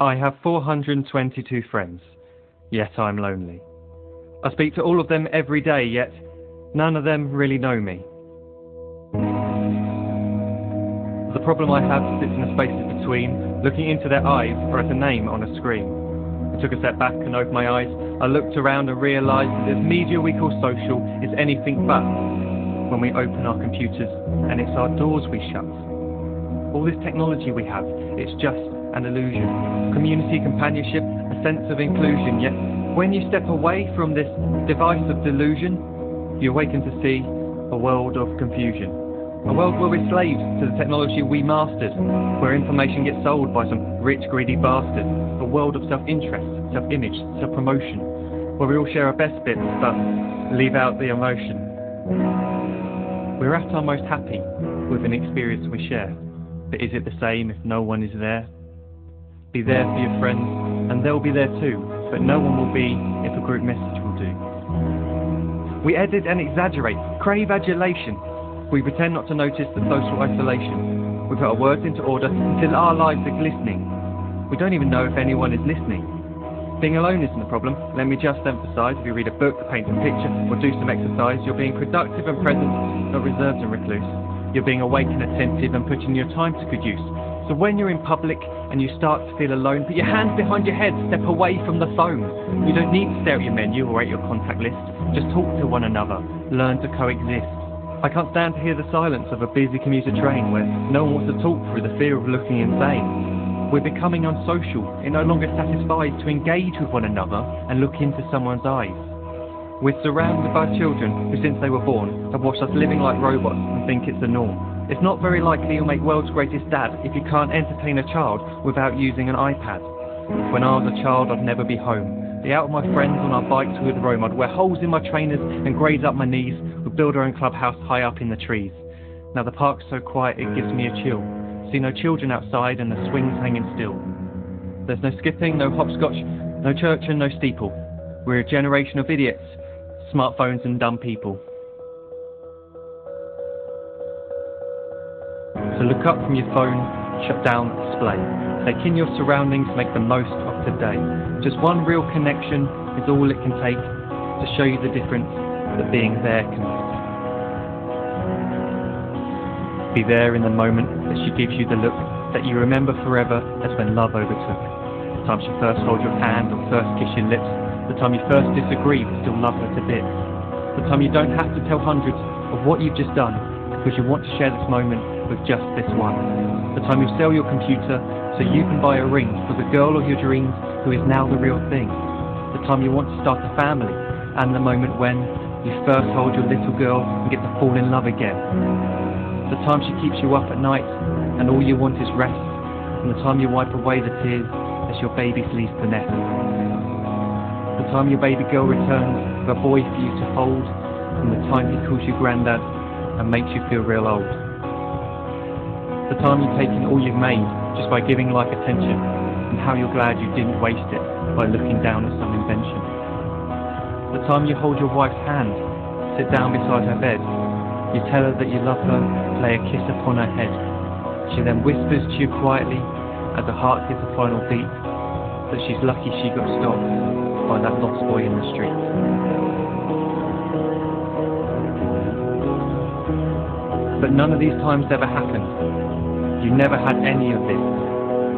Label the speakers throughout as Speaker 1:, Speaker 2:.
Speaker 1: I have 422 friends, yet I'm lonely. I speak to all of them every day, yet none of them really know me. The problem I have sits in the spaces between, looking into their eyes or at a name on a screen. I took a step back and opened my eyes. I looked around and realised that this media we call social is anything but when we open our computers and it's our doors we shut. All this technology we have, it's just an illusion. Community, companionship, a sense of inclusion. Yet when you step away from this device of delusion, you awaken to see a world of confusion. A world where we're slaves to the technology we mastered, where information gets sold by some rich, greedy bastard. A world of self-interest, self-image, self-promotion, where we all share our best bits but leave out the emotion. We're at our most happy with an experience we share, but is it the same if no one is there? Be there for your friends, and they'll be there too, but no one will be if a group message will do. We edit and exaggerate, crave adulation. We pretend not to notice the social isolation. We put our words into order until our lives are glistening. We don't even know if anyone is listening. Being alone isn't the problem. Let me just emphasise, if you read a book, paint a picture, or do some exercise, you're being productive and present, not reserved and recluse. You're being awake and attentive and putting your time to good use. So when you're in public and you start to feel alone, put your hands behind your head, step away from the phone. You don't need to stare at your menu or at your contact list. Just talk to one another. Learn to coexist. I can't stand to hear the silence of a busy commuter train where no one wants to talk through the fear of looking insane. We're becoming unsocial. It no longer satisfies to engage with one another and look into someone's eyes. We're surrounded by children who, since they were born, have watched us living like robots and think it's the norm. It's not very likely you'll make world's greatest dad if you can't entertain a child without using an iPad. When I was a child, I'd never be home. Be out with my friends on our bikes we'd roam. I'd wear holes in my trainers and graze up my knees. We'd build our own clubhouse high up in the trees. Now the park's so quiet it gives me a chill. See no children outside and the swings hanging still. There's no skipping, no hopscotch, no church and no steeple. We're a generation of idiots, smartphones and dumb people. So look up from your phone, shut down the display. Take in your surroundings, make the most of today. Just one real connection is all it can take to show you the difference that being there can make. Be there in the moment that she gives you the look that you remember forever as when love overtook. The time she first holds your hand or first kiss your lips. The time you first disagree but still love her to bits. The time you don't have to tell hundreds of what you've just done because you want to share this moment with just this one. The time you sell your computer so you can buy a ring for the girl of your dreams who is now the real thing. The time you want to start a family, and the moment when you first hold your little girl and get to fall in love again. The time she keeps you up at night and all you want is rest, and the time you wipe away the tears as your baby leaves the nest. The time your baby girl returns with a boy for you to hold, and the time he calls you granddad and makes you feel real old. The time you've taken all you've made just by giving life attention, and how you're glad you didn't waste it by looking down at some invention. The time you hold your wife's hand, sit down beside her bed, you tell her that you love her, lay a kiss upon her head. She then whispers to you quietly as her heart gives a final beat that she's lucky she got stopped by that lost boy in the street. But none of these times ever happened. You never had any of this.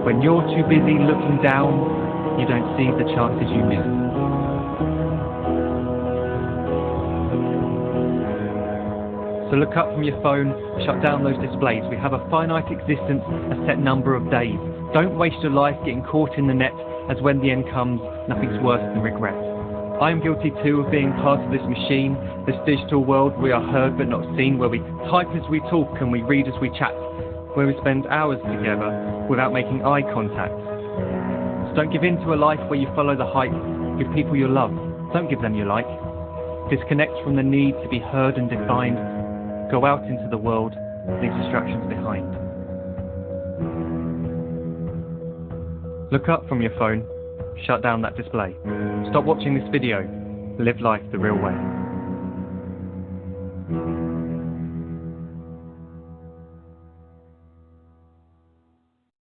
Speaker 1: When you're too busy looking down, you don't see the chances you missed. So look up from your phone, shut down those displays. We have a finite existence, a set number of days. Don't waste your life getting caught in the net, as when the end comes, nothing's worse than regret. I am guilty too of being part of this machine, this digital world we are heard but not seen, where we type as we talk and we read as we chat, where we spend hours together without making eye contact. So don't give in to a life where you follow the hype. Give people your love, don't give them your like. Disconnect from the need to be heard and defined. Go out into the world, leave distractions behind. Look up from your phone, shut down that display. Stop watching this video, live life the real way.